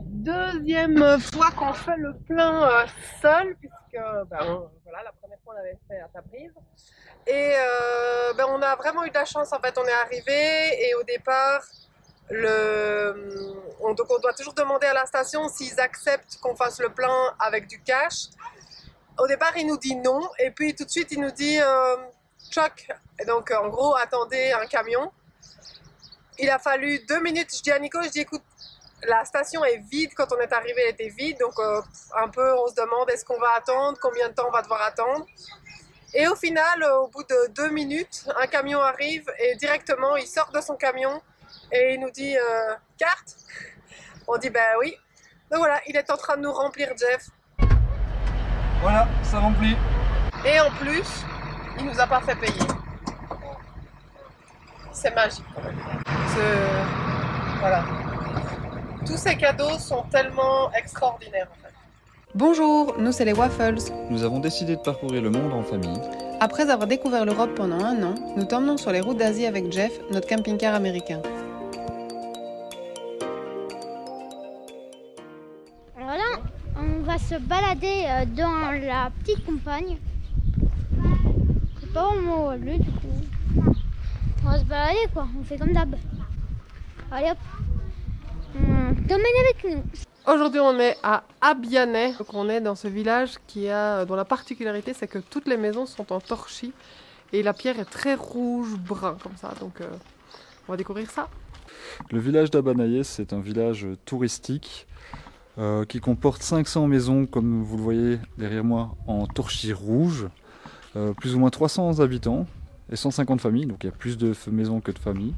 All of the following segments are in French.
Deuxième fois qu'on fait le plein seul, puisque voilà, la première fois on l'avait fait à Tabriz. Et on a vraiment eu de la chance, en fait, on est arrivé et au départ, donc on doit toujours demander à la station s'ils acceptent qu'on fasse le plein avec du cash. Au départ, il nous dit non, et puis tout de suite, il nous dit choc. Et donc, en gros, attendez un camion. Il a fallu 2 minutes. Je dis à Nico, je dis écoute, la station est vide. Quand on est arrivé, elle était vide. Donc, un peu, on se demande est-ce qu'on va attendre, combien de temps on va devoir attendre. Et au final, au bout de 2 minutes, un camion arrive et directement, il sort de son camion et il nous dit carte. On dit ben oui. Donc voilà, il est en train de nous remplir, Jeff. Voilà, ça remplit. Et en plus, il nous a pas fait payer. C'est magique quand même. Voilà. Tous ces cadeaux sont tellement extraordinaires en fait. Bonjour, nous c'est les Waffles. Nous avons décidé de parcourir le monde en famille. Après avoir découvert l'Europe pendant 1 an, nous t'emmenons sur les routes d'Asie avec Jeff, notre camping-car américain. Alors là, on va se balader dans la petite campagne. C'est pas vraiment lui du coup. On va se balader quoi, on fait comme d'hab. Allez hop, on t'emmène avec nous. Aujourd'hui on est à Abyanai, donc on est dans ce village dont la particularité c'est que toutes les maisons sont en torchis et la pierre est très rouge-brun comme ça, donc on va découvrir ça. Le village d'Abyanai, c'est un village touristique qui comporte 500 maisons, comme vous le voyez derrière moi, en torchis rouge, plus ou moins 300 habitants et 150 familles, donc il y a plus de maisons que de familles.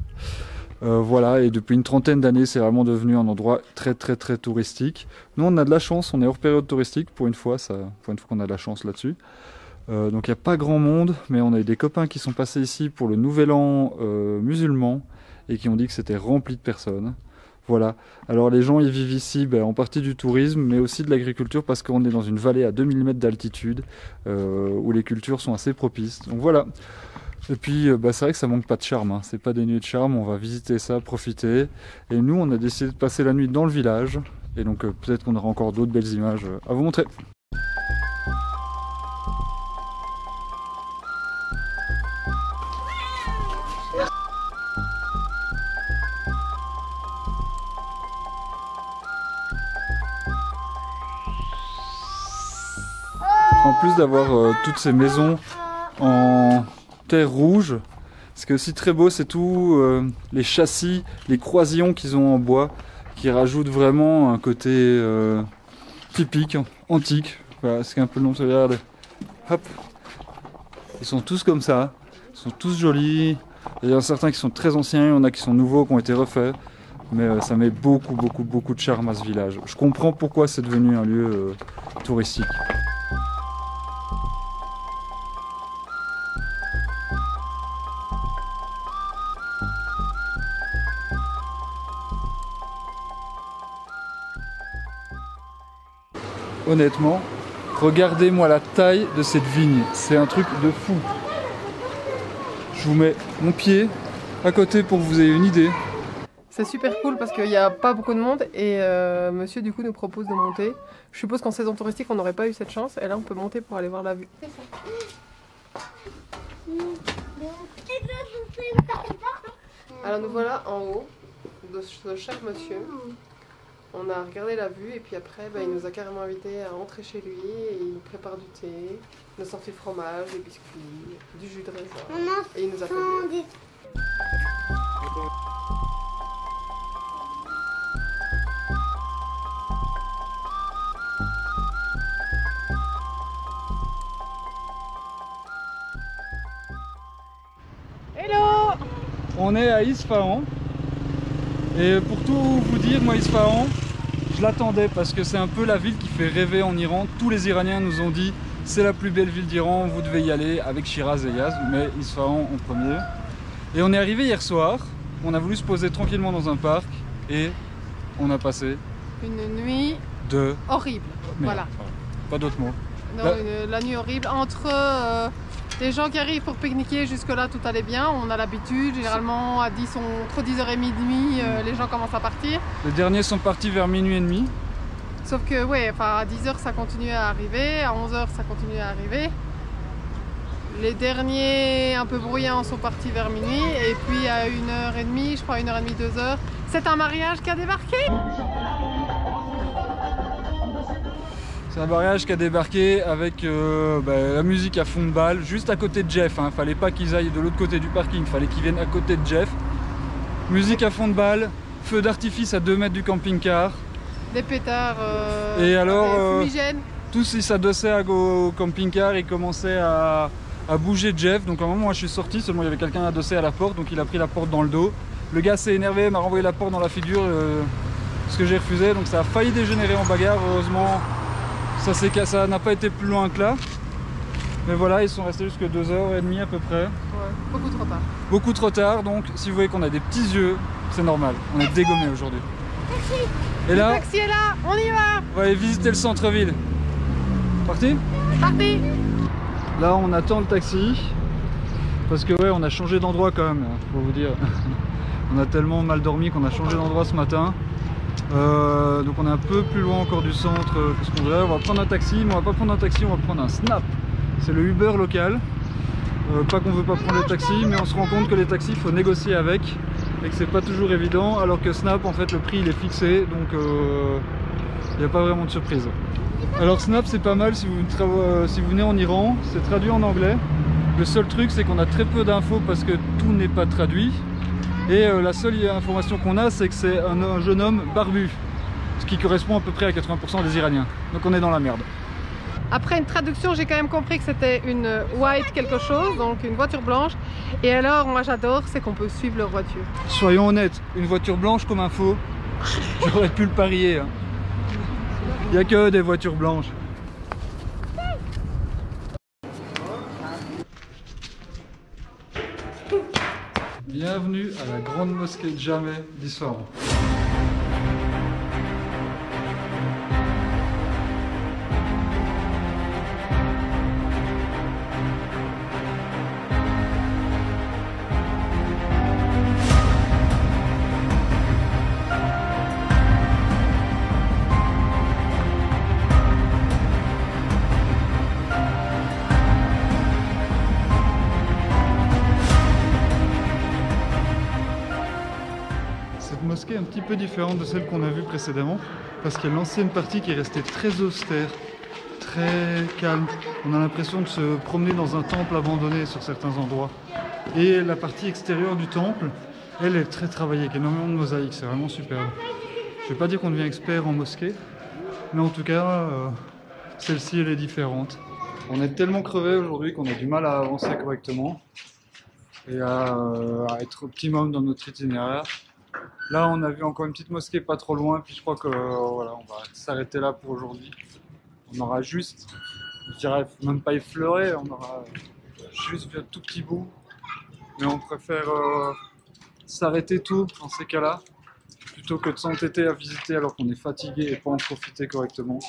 Voilà, et depuis une trentaine d'années, c'est vraiment devenu un endroit très touristique. Nous, on a de la chance, on est hors période touristique, pour une fois qu'on a de la chance là-dessus. Donc il n'y a pas grand monde, mais on a eu des copains qui sont passés ici pour le nouvel an musulman et qui ont dit que c'était rempli de personnes. Voilà, alors les gens ils vivent ici en partie du tourisme, mais aussi de l'agriculture parce qu'on est dans une vallée à 2000 mètres d'altitude où les cultures sont assez propices. Donc voilà. Et puis c'est vrai que ça manque pas de charme, hein. C'est pas dénué de charme, on va visiter ça, profiter. Et nous on a décidé de passer la nuit dans le village, et donc peut-être qu'on aura encore d'autres belles images à vous montrer. En plus d'avoir toutes ces maisons en terre rouge, ce qui est aussi très beau, c'est tout les châssis, les croisillons qu'ils ont en bois, qui rajoutent vraiment un côté typique, antique. Voilà, c'est un peu le nom de ce regarde. Hop, ils sont tous comme ça, ils sont tous jolis. Il y en a certains qui sont très anciens, il y en a qui sont nouveaux, qui ont été refaits. Mais ça met beaucoup de charme à ce village. Je comprends pourquoi c'est devenu un lieu touristique. Honnêtement, regardez-moi la taille de cette vigne, c'est un truc de fou. Je vous mets mon pied à côté pour que vous ayez une idée. C'est super cool parce qu'il n'y a pas beaucoup de monde et monsieur du coup nous propose de monter. Je suppose qu'en saison touristique on n'aurait pas eu cette chance et là on peut monter pour aller voir la vue. Alors nous voilà en haut de ce cher monsieur. On a regardé la vue et puis après il nous a carrément invités à rentrer chez lui et il prépare du thé, il nous sort du fromage, des biscuits, du jus de raisin et il nous a fait boire. Hello! On est à Isfahan. Et pour tout vous dire, moi Isfahan, je l'attendais parce que c'est un peu la ville qui fait rêver en Iran. Tous les Iraniens nous ont dit c'est la plus belle ville d'Iran, vous devez y aller avec Shiraz et Yazd, mais Isfahan en premier. Et on est arrivé hier soir, on a voulu se poser tranquillement dans un parc et on a passé une nuit horrible. Mais, voilà. Pas d'autres mots. Non, la nuit horrible entre Les gens qui arrivent pour pique-niquer, jusque-là tout allait bien, on a l'habitude. Généralement à 10, entre 10h et minuit, les gens commencent à partir. Les derniers sont partis vers minuit et demi. Sauf que ouais, à 10h ça continue à arriver, à 11h ça continue à arriver. Les derniers un peu bruyants sont partis vers minuit et puis à 1h30, je crois 1h30, 2h, c'est un mariage qui a débarqué. C'est un mariage qui a débarqué avec la musique à fond de balle, juste à côté de Jeff. Hein. Fallait pas qu'ils aillent de l'autre côté du parking, fallait qu'ils viennent à côté de Jeff. Musique à fond de balle, feu d'artifice à 2 mètres du camping-car. Des pétards et alors, fumigènes. Tous ils s'adossaient au camping-car et commençaient à bouger Jeff. Donc à un moment, moi je suis sorti, seulement il y avait quelqu'un adossé à la porte, donc il a pris la porte dans le dos. Le gars s'est énervé, m'a renvoyé la porte dans la figure, ce que j'ai refusé. Donc ça a failli dégénérer en bagarre, heureusement. Ça n'a pas été plus loin que là. Mais voilà, ils sont restés jusqu'à 2h30 à peu près. Ouais, beaucoup trop tard. Beaucoup trop tard, donc si vous voyez qu'on a des petits yeux, c'est normal. On est dégommés aujourd'hui. Et là, le taxi est là, on y va. On va aller visiter le centre-ville. Parti ? Parti. Là, on attend le taxi. Parce que ouais, on a changé d'endroit quand même, faut vous dire. On a tellement mal dormi qu'on a changé d'endroit ce matin. Donc on est un peu plus loin encore du centre que ce qu'on voudrait. On va prendre un taxi, mais on va pas prendre un taxi, on va prendre un Snap. C'est le Uber local. Pas qu'on veut pas prendre les taxis, mais on se rend compte que les taxis, il faut négocier avec et que c'est pas toujours évident. Alors que Snap, en fait, le prix il est fixé, donc il n'y a pas vraiment de surprise. Alors Snap, c'est pas mal si vous venez en Iran, c'est traduit en anglais. Le seul truc, c'est qu'on a très peu d'infos parce que tout n'est pas traduit. Et la seule information qu'on a, c'est que c'est un jeune homme barbu, ce qui correspond à peu près à 80% des Iraniens. Donc on est dans la merde. Après une traduction, j'ai quand même compris que c'était une white quelque chose, donc une voiture blanche. Et alors, moi j'adore, c'est qu'on peut suivre leur voiture. Soyons honnêtes, une voiture blanche comme un faux, j'aurais pu le parier. Hein. Il n'y a que des voitures blanches. Bienvenue à la grande mosquée de Jamé d'Isfahan. Cette mosquée est un petit peu différente de celle qu'on a vue précédemment parce qu'il y a l'ancienne partie qui est restée très austère, très calme. On a l'impression de se promener dans un temple abandonné sur certains endroits. Et la partie extérieure du temple, elle est très travaillée, avec énormément de mosaïques, c'est vraiment superbe. Je ne vais pas dire qu'on devient expert en mosquée, mais en tout cas, celle-ci elle est différente. On est tellement crevé aujourd'hui qu'on a du mal à avancer correctement et à être optimum dans notre itinéraire. Là, on a vu encore une petite mosquée pas trop loin, puis je crois que voilà, on va s'arrêter là pour aujourd'hui. On aura juste, je dirais même pas effleuré, on aura juste vu un tout petit bout. Mais on préfère s'arrêter tôt dans ces cas-là, plutôt que de s'entêter à visiter alors qu'on est fatigué et pas en profiter correctement.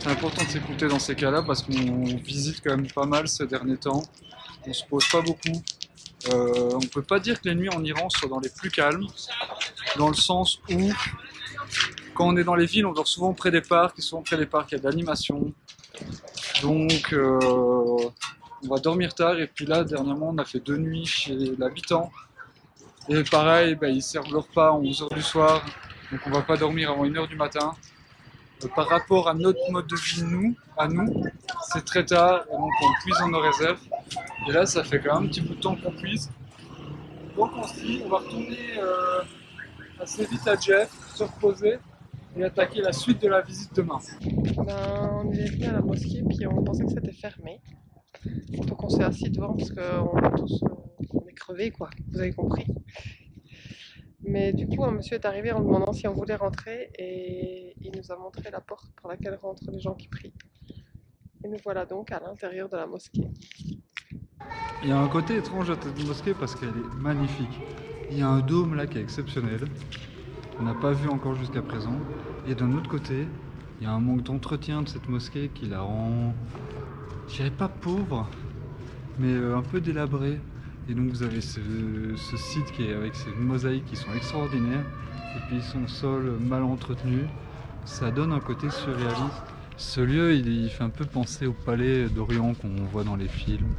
C'est important de s'écouter dans ces cas-là parce qu'on visite quand même pas mal ces derniers temps. On se pose pas beaucoup. On peut pas dire que les nuits en Iran soient dans les plus calmes, dans le sens où quand on est dans les villes, on dort souvent près des parcs, et souvent près des parcs il y a de l'animation. Donc on va dormir tard, et puis là dernièrement on a fait 2 nuits chez l'habitant. Et pareil, ils servent le repas à 11h du soir, donc on va pas dormir avant 1h du matin. Par rapport à notre mode de vie, à nous, c'est très tard, et donc on puise dans nos réserves. Et là, ça fait quand même un petit bout de temps qu'on puise. Donc on se dit, on va retourner assez vite à Jeff, se reposer et attaquer la suite de la visite demain. On est venu à la mosquée, puis on pensait que c'était fermé. Donc on s'est assis devant parce qu'on est tous on est crevés, quoi, vous avez compris. Mais du coup, un monsieur est arrivé en demandant si on voulait rentrer et il nous a montré la porte par laquelle rentrent les gens qui prient. Et nous voilà donc à l'intérieur de la mosquée. Il y a un côté étrange à cette mosquée parce qu'elle est magnifique. Il y a un dôme là qui est exceptionnel, qu'on n'a pas vu encore jusqu'à présent. Et d'un autre côté, il y a un manque d'entretien de cette mosquée qui la rend, je dirais pas pauvre, mais un peu délabré. Et donc vous avez ce site qui est avec ces mosaïques qui sont extraordinaires, et puis son sol mal entretenu. Ça donne un côté surréaliste. Ce lieu, il fait un peu penser au palais d'Orient qu'on voit dans les films.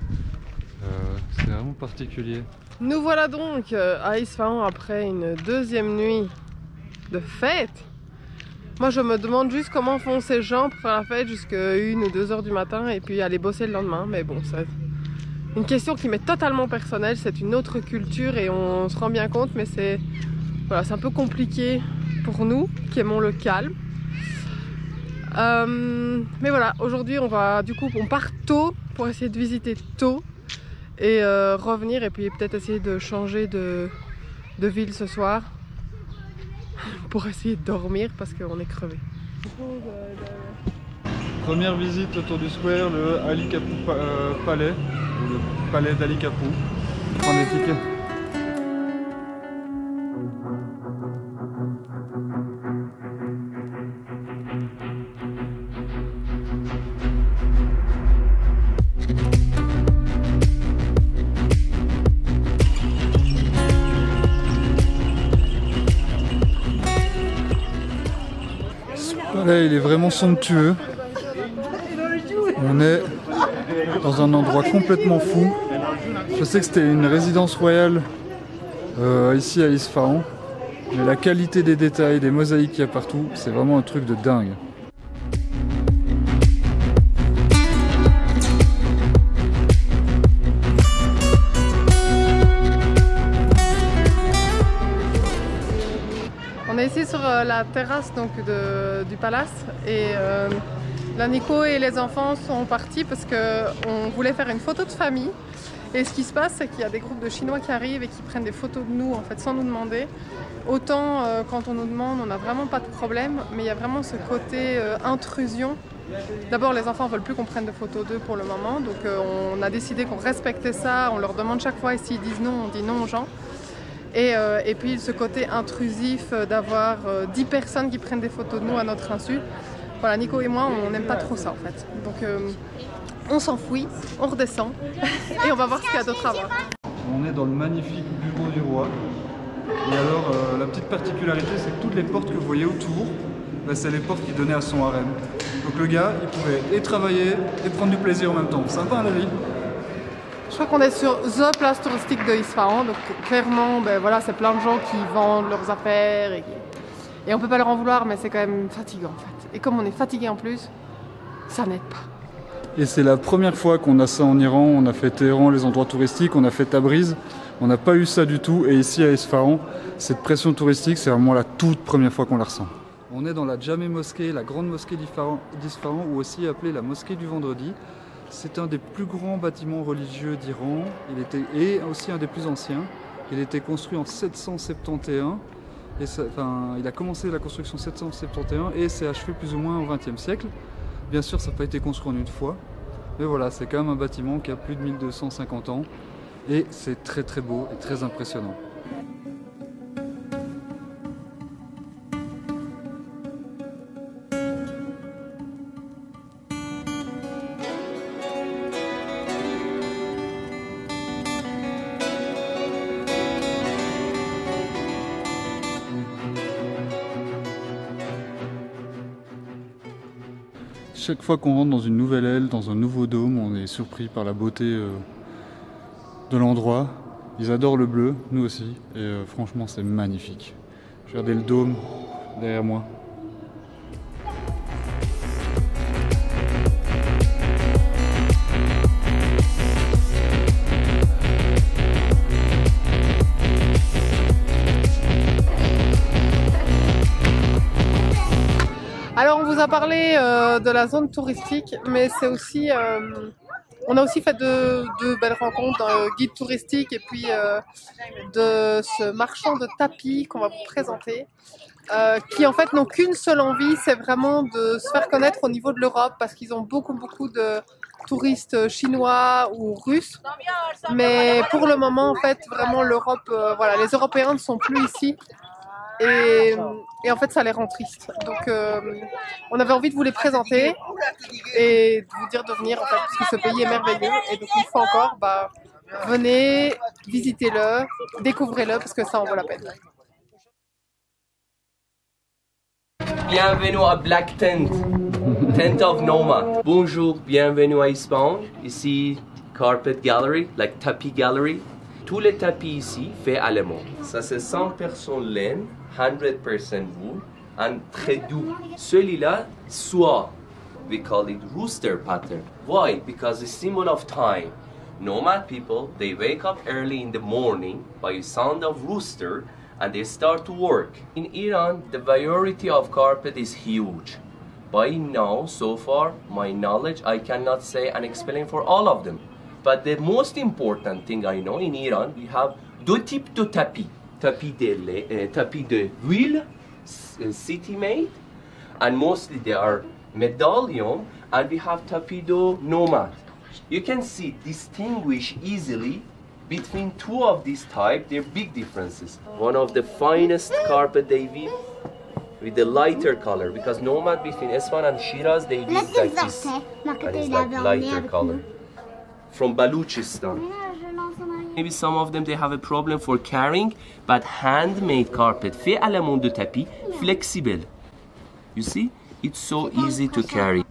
C'est vraiment particulier. Nous voilà donc à Isfahan après une deuxième nuit de fête. Moi je me demande juste comment font ces gens pour faire la fête jusqu'à 1 ou 2 heures du matin et puis aller bosser le lendemain. Mais bon, c'est une question qui m'est totalement personnelle, c'est une autre culture et on se rend bien compte, mais c'est voilà, c'est un peu compliqué pour nous qui aimons le calme. Mais voilà, aujourd'hui on part tôt pour essayer de visiter tôt et revenir et puis peut-être essayer de changer de ville ce soir pour essayer de dormir parce qu'on est crevé. Première visite autour du square, le Ali Kapou Palais, ou le palais d'Ali Kapou. Prendre des tickets. Là, il est vraiment somptueux. On est dans un endroit complètement fou. Je sais que c'était une résidence royale ici à Isfahan, mais la qualité des détails, des mosaïques qu'il y a partout, c'est vraiment un truc de dingue. On est ici sur la terrasse donc, du palace et là Nico et les enfants sont partis parce qu'on voulait faire une photo de famille et ce qui se passe c'est qu'il y a des groupes de Chinois qui arrivent et qui prennent des photos de nous en fait sans nous demander. Autant quand on nous demande on n'a vraiment pas de problème, mais il y a vraiment ce côté intrusion. D'abord les enfants ne veulent plus qu'on prenne de photos d'eux pour le moment, donc on a décidé qu'on respectait ça, on leur demande chaque fois et s'ils disent non on dit non aux gens. Et puis ce côté intrusif d'avoir 10 personnes qui prennent des photos de nous à notre insu. Voilà, Nico et moi, on n'aime pas trop ça en fait. Donc on s'enfuit, on redescend et on va voir ce qu'il y a d'autre à voir. On est dans le magnifique bureau du roi. Et alors, la petite particularité, c'est que toutes les portes que vous voyez autour, bah, c'est les portes qui donnaient à son harem. Donc le gars, il pouvait et travailler et prendre du plaisir en même temps. Sympa la vie. Je crois qu'on est sur the place touristique de Isfahan, donc clairement, ben voilà, c'est plein de gens qui vendent leurs affaires et on peut pas leur en vouloir, mais c'est quand même fatigant en fait. Et comme on est fatigué en plus, ça n'aide pas. Et c'est la première fois qu'on a ça en Iran. On a fait Téhéran, les endroits touristiques, on a fait Tabriz. On n'a pas eu ça du tout. Et ici à Isfahan, cette pression touristique, c'est vraiment la toute première fois qu'on la ressent. On est dans la Jamé Mosquée, la grande mosquée d'Isfahan, ou aussi appelée la mosquée du vendredi. C'est un des plus grands bâtiments religieux d'Iran, et aussi un des plus anciens. Il a été construit en 771, et il a commencé la construction en 771 et s'est achevé plus ou moins au XXe siècle. Bien sûr, ça n'a pas été construit en une fois, mais voilà, c'est quand même un bâtiment qui a plus de 1250 ans, et c'est très très beau et très impressionnant. Chaque fois qu'on rentre dans une nouvelle aile, dans un nouveau dôme, on est surpris par la beauté de l'endroit. Ils adorent le bleu, nous aussi, et franchement c'est magnifique. Regardez le dôme derrière moi. Alors on vous a parlé de la zone touristique, mais c'est aussi, on a aussi fait de belles rencontres d'un guide touristique et puis de ce marchand de tapis qu'on va vous présenter, qui en fait n'ont qu'une seule envie, c'est vraiment de se faire connaître au niveau de l'Europe parce qu'ils ont beaucoup de touristes chinois ou russes, mais pour le moment en fait vraiment l'Europe, voilà, les Européens ne sont plus ici. Et et en fait ça les rend tristes. Donc on avait envie de vous les présenter et de vous dire de venir en fait, parce que ce pays est merveilleux. Et donc une fois encore, bah, venez, visitez-le, découvrez-le parce que ça en vaut la peine. Bienvenue à Black Tent, Tent of Noma. Bonjour, bienvenue à Espagne. Ici, Carpet Gallery, like tapis gallery. Tous les tapis ici faits allemand. Ça c'est 100% laine, 100% wool, and très doux. Celui-là, soie. We call it rooster pattern. Why? Because it's symbol of time. Nomad people, they wake up early in the morning by the sound of rooster and they start to work. In Iran, the variety of carpet is huge. By now, so far, my knowledge, I cannot say and explain for all of them. But the most important thing I know in Iran, we have deux types de tapis. Tapis de huile, city made, and mostly they are medallion, and we have tapis de nomad. You can see, distinguish easily between two of these types, there are big differences. One of the finest carpet they weave with the lighter color, because nomad between Esfahan and Shiraz, they weave like this, and it's like lighter color. From Baluchistan. Maybe some of them they have a problem for carrying, but handmade carpet, fait à la main de tapis, flexible. You see, it's so easy to carry.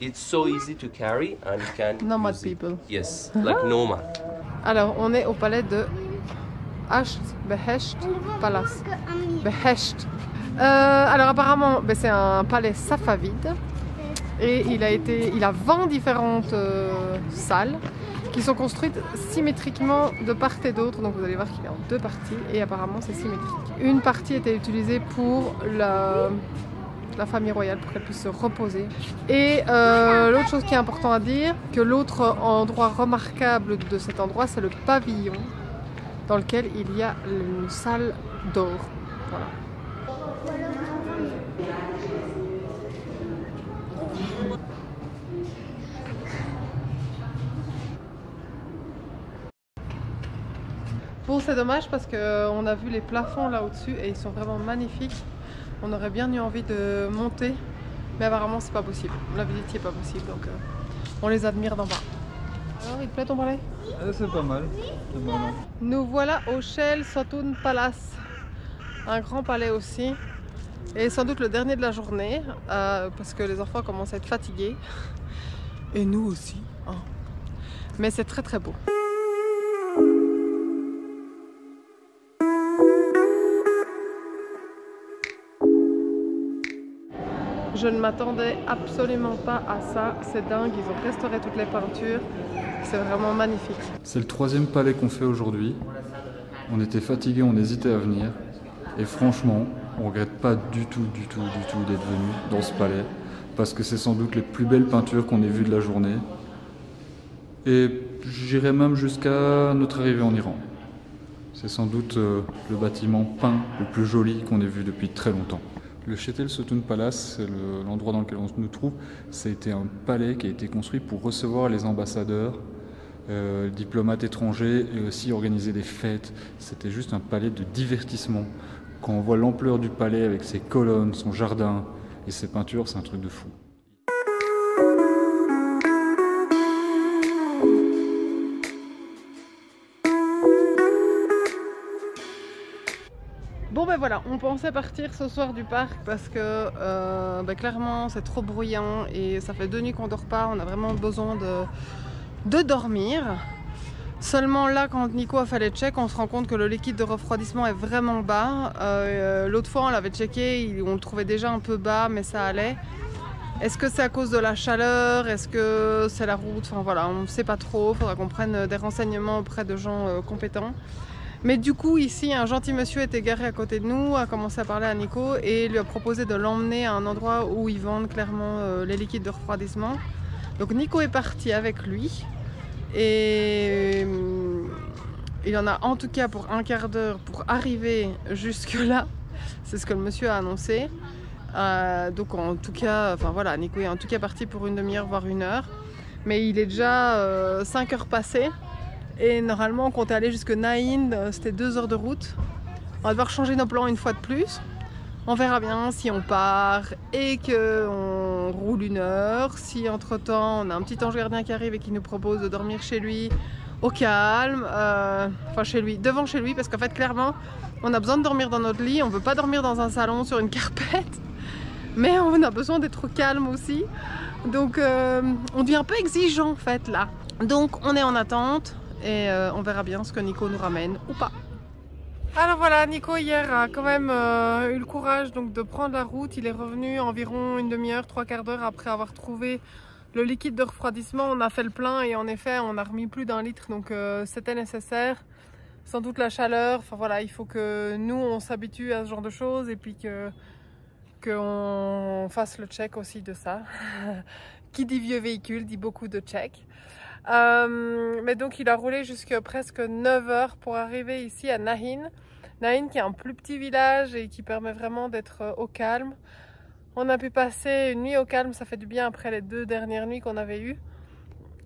It's so easy to carry and you can Nomad use it. people. Yes, like nomad. Alors on est au palais de Behesht Palace. Behesht. Alors apparemment c'est un palais safavide et il a 20 différentes salles qui sont construites symétriquement de part et d'autre. Donc vous allez voir qu'il est en deux parties et apparemment c'est symétrique. Une partie était utilisée pour la famille royale pour qu'elle puisse se reposer. Et l'autre chose qui est important à dire, que l'autre endroit remarquable de cet endroit, c'est le pavillon dans lequel il y a une salle d'or. Voilà. Bon, c'est dommage parce qu'on a vu les plafonds là au-dessus et ils sont vraiment magnifiques. On aurait bien eu envie de monter, mais apparemment c'est pas possible. La visite n'est pas possible, donc on les admire d'en bas. Alors, il te plaît ton palais? C'est pas mal. Nous voilà au Shell Sotoun Palace, un grand palais aussi, et sans doute le dernier de la journée, parce que les enfants commencent à être fatigués, et nous aussi. Hein. Mais c'est très très beau. Je ne m'attendais absolument pas à ça, c'est dingue, ils ont restauré toutes les peintures, c'est vraiment magnifique. C'est le troisième palais qu'on fait aujourd'hui. On était fatigués, on hésitait à venir. Et franchement, on regrette pas du tout d'être venu dans ce palais. Parce que c'est sans doute les plus belles peintures qu'on ait vues de la journée. Et j'irais même jusqu'à notre arrivée en Iran. C'est sans doute le bâtiment peint le plus joli qu'on ait vu depuis très longtemps. Le Shetel Sotoun Palace, c'est l'endroit dans lequel on nous trouve. Ça a été un palais qui a été construit pour recevoir les ambassadeurs, diplomates étrangers et aussi organiser des fêtes. C'était juste un palais de divertissement. Quand on voit l'ampleur du palais avec ses colonnes, son jardin et ses peintures, c'est un truc de fou. Bon ben voilà, on pensait partir ce soir du parc parce que clairement c'est trop bruyant et ça fait 2 nuits qu'on dort pas, on a vraiment besoin de dormir. Seulement là, quand Nico a fait les checks, on se rend compte que le liquide de refroidissement est vraiment bas. L'autre fois on l'avait checké, on le trouvait déjà un peu bas mais ça allait. Est-ce que c'est à cause de la chaleur? Est-ce que c'est la route? Enfin voilà, on ne sait pas trop, il faudra qu'on prenne des renseignements auprès de gens compétents. Mais du coup ici un gentil monsieur était garé à côté de nous, a commencé à parler à Nico et lui a proposé de l'emmener à un endroit où ils vendent clairement les liquides de refroidissement. Donc Nico est parti avec lui et il en a en tout cas pour un quart d'heure pour arriver jusque là, c'est ce que le monsieur a annoncé. Donc en tout cas, enfin voilà, Nico est en tout cas parti pour une demi-heure voire 1 heure, mais il est déjà 5 heures passées. Et normalement on comptait aller jusque Naïn, c'était 2 heures de route. On va devoir changer nos plans une fois de plus. On verra bien si on part et qu'on roule 1 heure. Si entre temps on a un petit ange gardien qui arrive et qui nous propose de dormir chez lui au calme. Enfin chez lui, devant chez lui, parce qu'en fait clairement on a besoin de dormir dans notre lit. On ne veut pas dormir dans un salon sur une carpette. Mais on a besoin d'être calme aussi. Donc on devient un peu exigeant en fait là. Donc on est en attente et on verra bien ce que Nico nous ramène ou pas. Alors voilà, Nico hier a quand même eu le courage donc, de prendre la route. Il est revenu environ une demi-heure, 3/4 d'heure après avoir trouvé le liquide de refroidissement. On a fait le plein et en effet on a remis plus d'1 litre, donc c'était nécessaire. Sans doute la chaleur, enfin voilà, il faut que nous on s'habitue à ce genre de choses et puis qu'on fasse le check aussi de ça. Qui dit vieux véhicule dit beaucoup de check. Mais donc il a roulé jusqu'à presque 9 heures pour arriver ici à Naïn. Naïn qui est un plus petit village et qui permet vraiment d'être au calme. On a pu passer une nuit au calme, ça fait du bien après les 2 dernières nuits qu'on avait eues.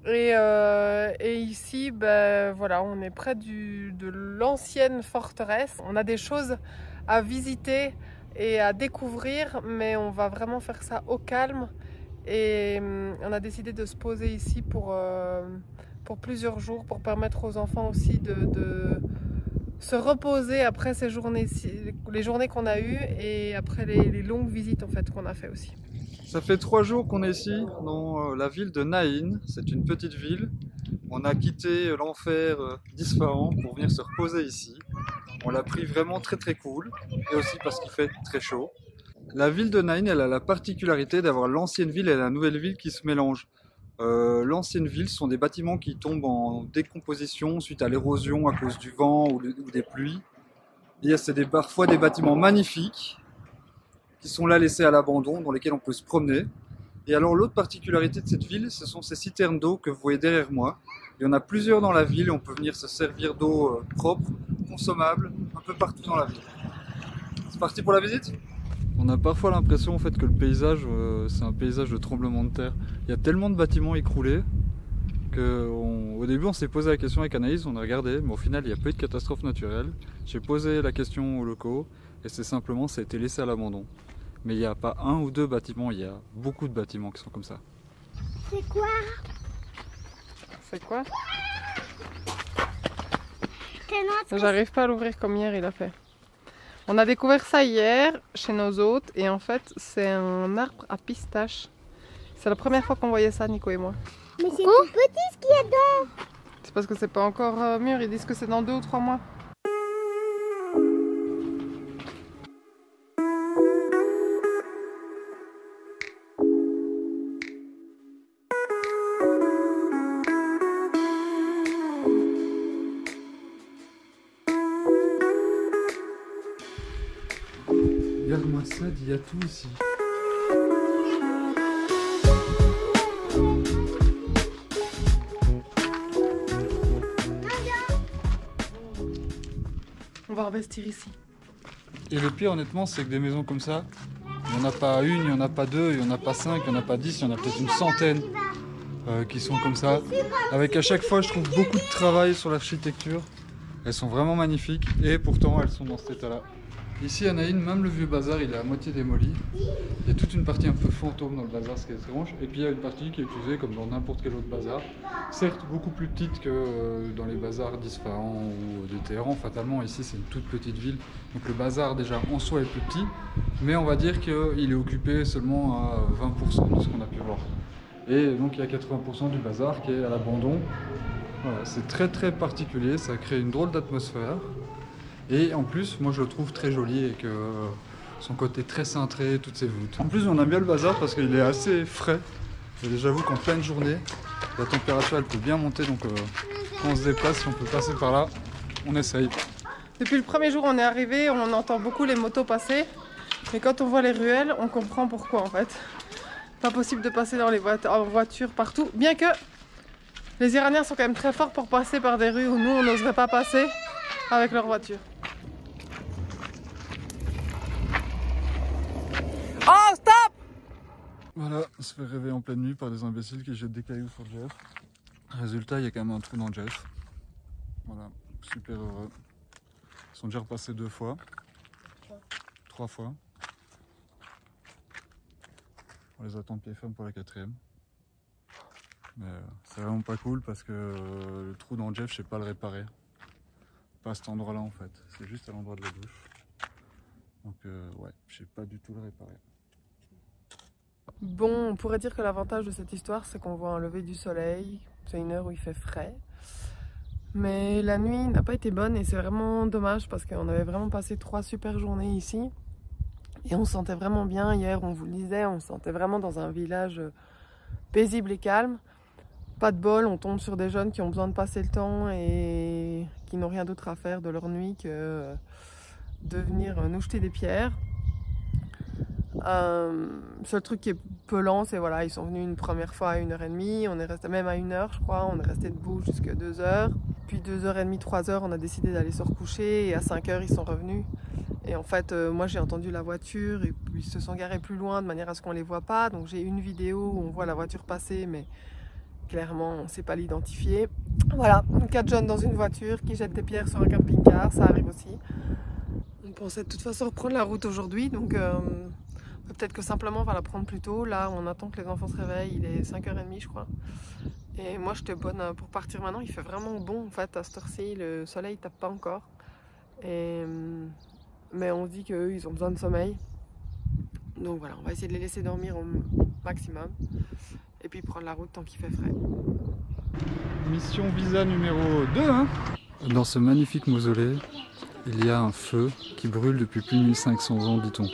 Et ici, ben, voilà, on est près de l'ancienne forteresse. On a des choses à visiter et à découvrir, mais on va vraiment faire ça au calme. Et on a décidé de se poser ici pour plusieurs jours, pour permettre aux enfants aussi de se reposer après ces journées, les journées qu'on a eues et après les longues visites en fait qu'on a fait aussi. Ça fait 3 jours qu'on est ici dans la ville de Naïn. C'est une petite ville. On a quitté l'enfer d'Isfahan pour venir se reposer ici. On l'a pris vraiment très cool et aussi parce qu'il fait très chaud. La ville de Naïn, elle a la particularité d'avoir l'ancienne ville et la nouvelle ville qui se mélangent. L'ancienne ville sont des bâtiments qui tombent en décomposition suite à l'érosion à cause du vent ou des pluies. Et c'est parfois des bâtiments magnifiques qui sont là laissés à l'abandon, dans lesquels on peut se promener. Et alors l'autre particularité de cette ville, ce sont ces citernes d'eau que vous voyez derrière moi. Il y en a plusieurs dans la ville et on peut venir se servir d'eau propre, consommable, un peu partout dans la ville. C'est parti pour la visite ? On a parfois l'impression en fait, que le paysage, c'est un paysage de tremblement de terre. Il y a tellement de bâtiments écroulés qu'au début on s'est posé la question avec Anaïs, on a regardé, mais au final il n'y a pas eu de catastrophe naturelle. J'ai posé la question aux locaux et ça a été laissé à l'abandon. Mais il n'y a pas 1 ou 2 bâtiments, il y a beaucoup de bâtiments qui sont comme ça. C'est quoi? C'est quoi? J'arrive pas à l'ouvrir comme hier il a fait. On a découvert ça hier chez nos hôtes et en fait c'est un arbre à pistache. C'est la première fois qu'on voyait ça, Nico et moi. Mais c'est tout petit ce qu'il y a dedans. C'est parce que c'est pas encore mûr, ils disent que c'est dans 2 ou 3 mois. Regarde-moi ça, il y a tout ici. On va investir ici. Et le pire honnêtement, c'est que des maisons comme ça, il n'y en a pas 1, il n'y en a pas 2, il n'y en a pas 5, il n'y en a pas 10, il y en a peut-être une centaine qui sont comme ça. Avec à chaque fois, je trouve beaucoup de travail sur l'architecture. Elles sont vraiment magnifiques et pourtant elles sont dans cet état-là. Ici à Naïn, même le vieux bazar, il est à moitié démoli. Il y a toute une partie un peu fantôme dans le bazar, ce qui est étrange. Et puis il y a une partie qui est utilisée comme dans n'importe quel autre bazar. Certes, beaucoup plus petite que dans les bazars d'Isfahan ou de Téhéran. Fatalement, ici c'est une toute petite ville. Donc le bazar déjà en soi est plus petit. Mais on va dire qu'il est occupé seulement à 20% de ce qu'on a pu voir. Et donc il y a 80% du bazar qui est à l'abandon. Voilà, c'est très particulier, ça crée une drôle d'atmosphère. Et en plus, moi je le trouve très joli et que son côté très cintré, toutes ses voûtes. En plus, on aime bien le bazar parce qu'il est assez frais. Et j'avoue qu'en pleine journée, la température elle peut bien monter. Donc quand on se déplace, si on peut passer par là, on essaye. Depuis le premier jour, on est arrivé, on entend beaucoup les motos passer. Mais quand on voit les ruelles, on comprend pourquoi en fait. Pas possible de passer dans en voiture partout. Bien que les Iraniens sont quand même très forts pour passer par des rues où nous, on n'oserait pas passer avec leur voiture. Oh, stop! Voilà, on se fait rêver en pleine nuit par des imbéciles qui jettent des cailloux sur Jeff. Résultat, il y a quand même un trou dans Jeff. Voilà, super heureux. Ils sont déjà repassés 2 fois. 3 fois. On les attend de pied ferme pour la 4e. Mais c'est vraiment pas cool parce que le trou dans Jeff, je sais pas le réparer. Pas à cet endroit-là en fait, c'est juste à l'endroit de la douche. Donc ouais, je sais pas du tout le réparer. Bon, on pourrait dire que l'avantage de cette histoire, c'est qu'on voit un lever du soleil. C'est une heure où il fait frais. Mais la nuit n'a pas été bonne et c'est vraiment dommage parce qu'on avait vraiment passé 3 super journées ici. Et on se sentait vraiment bien. Hier, on vous le disait, on se sentait vraiment dans un village paisible et calme. Pas de bol, on tombe sur des jeunes qui ont besoin de passer le temps et qui n'ont rien d'autre à faire de leur nuit que de venir nous jeter des pierres. Seul truc qui est pelant, c'est voilà, ils sont venus une première fois à 1h30, on est resté même à 1h je crois, on est resté debout jusqu'à 2h. Puis 2h30, 3h, on a décidé d'aller se recoucher et à 5h ils sont revenus. Et en fait, moi j'ai entendu la voiture et puis ils se sont garés plus loin de manière à ce qu'on les voit pas. Donc j'ai une vidéo où on voit la voiture passer, mais clairement on ne sait pas l'identifier. Voilà, 4 jeunes dans une voiture qui jettent des pierres sur un camping-car, ça arrive aussi. On pensait de toute façon reprendre la route aujourd'hui, donc peut-être que simplement on va la prendre plus tôt. Là on attend que les enfants se réveillent, il est 5h30 je crois. Et moi j'étais bonne pour partir maintenant, il fait vraiment bon en fait à cette heure-ci, le soleil tape pas encore. Mais on se dit qu'eux ils ont besoin de sommeil. Donc voilà, on va essayer de les laisser dormir au maximum. Et puis prendre la route tant qu'il fait frais. Mission visa numéro 2 hein. Dans ce magnifique mausolée, il y a un feu qui brûle depuis plus de 1500 ans dit-on.